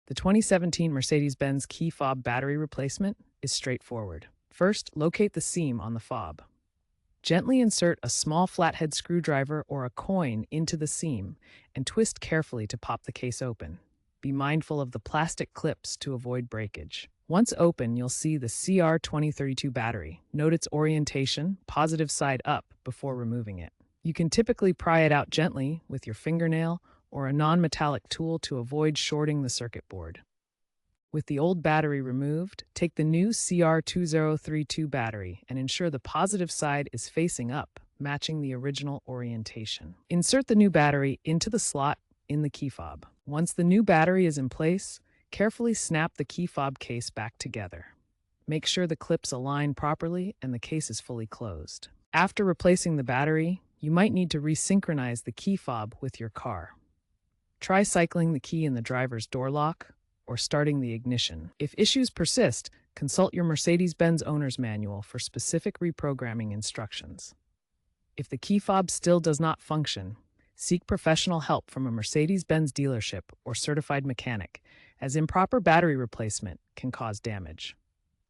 The 2017 Mercedes-Benz key fob battery replacement is straightforward. First, locate the seam on the fob. Gently insert a small flathead screwdriver or a coin into the seam and twist carefully to pop the case open. Be mindful of the plastic clips to avoid breakage. Once open, you'll see the CR2032 battery. Note its orientation, positive side up, before removing it. You can typically pry it out gently with your fingernail or a non-metallic tool to avoid shorting the circuit board. With the old battery removed, take the new CR2032 battery and ensure the positive side is facing up, matching the original orientation. Insert the new battery into the slot in the key fob. Once the new battery is in place, carefully snap the key fob case back together. Make sure the clips align properly and the case is fully closed. After replacing the battery, you might need to resynchronize the key fob with your car. Try cycling the key in the driver's door lock or starting the ignition. If issues persist, consult your Mercedes-Benz owner's manual for specific reprogramming instructions. If the key fob still does not function, seek professional help from a Mercedes-Benz dealership or certified mechanic, as improper battery replacement can cause damage.